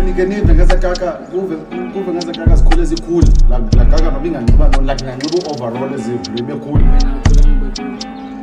nike nive ngasakaka kuve ngasakaka sikhule sikhulu la kaka mabinganxiba like nganxiba overall ezivibe cool.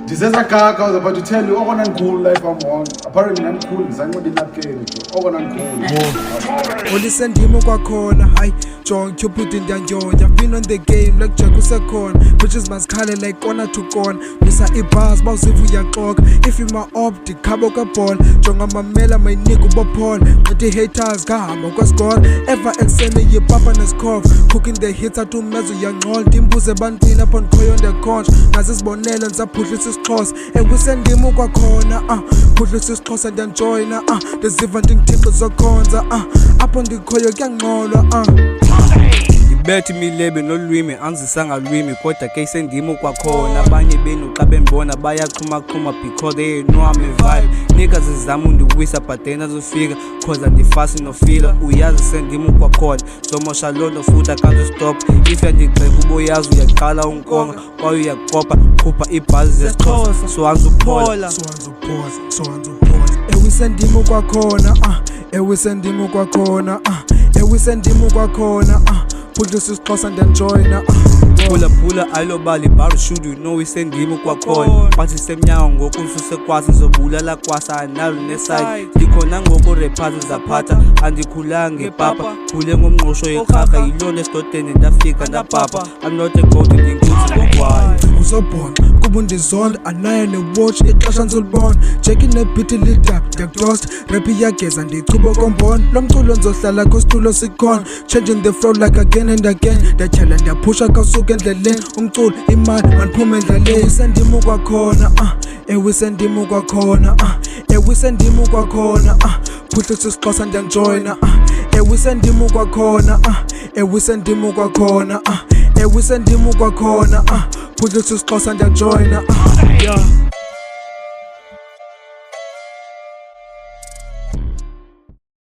This is a car I was about to tell you, oh, I'm cool life I'm on. Apparently I'm cool, I'm not in that game. Oh, I'm cool. Listen, Dimo Quacona, hi, John Cupid in Danjon. I've been on the game like Jacusacon. Bitches must call it like corner to con. Misa Ibas, Boss if we are clock. If you my up, the Caboca Paul. John Mamela, my Nico Bopol. But the haters, Gamo, score. Ever extending your papa and his cough. Cooking the hits at 2 mezzo young all. Dimbus a bantin upon Koy on the conch. Nazis Bonell and Zapulis. Cause and we send him over corner, put this close and then join, the zivanting tickles of corns, up on the coil gang Bethi milebe nolwimi anzisanga lwimi kodwa ke sendimo kwakhona abanye benu xa bembona bayaqhuma because they know I'm a vibe niggas zizama undiwisa but then azofika cause andifasi nofila uyazi sendimo kwakhona zomosha lonto futhi I can't stop if yandigxeka uboyazi uyaqala unkonga kwaye uyakopa khupha ibhazi zesixhosa so anzuphola we send him kwakhona we send him kwakhona we send him kwakhona put this is close and then join Pula ayilobali bar should you know we send him kwakhona bathi semnyango ngokususe kwasi zobulala kwasa analo neside likhona ngoko repass zaphatha andikhulanga epapa khule ngomnqosho yekhaka yilona esidodeni ndafika ndapapa I'm not a goat ngikuthi ngokwayo uzobhonqa kuba undizonda anayo ne-watch ixesha nzulibona checking nebhithi lidap ndiyakudosta rap iyageza ndichubo kombona lo mculo nzohlala kwisitulo sikhona changing the flow like again and again ndiyatyhala ndiyaphusha kawusuke endleleni umculo imali mandiphume endleleni wisendimo kwakhona wisendimo kwakhona wisendimo kwakhona phuhlisa isixhosa ndiyanjoyina wisendimo kwakhona wisendimo kwakhona wisendimo kwakhona phuhlisa isixhosa ndiyanjoyina yeah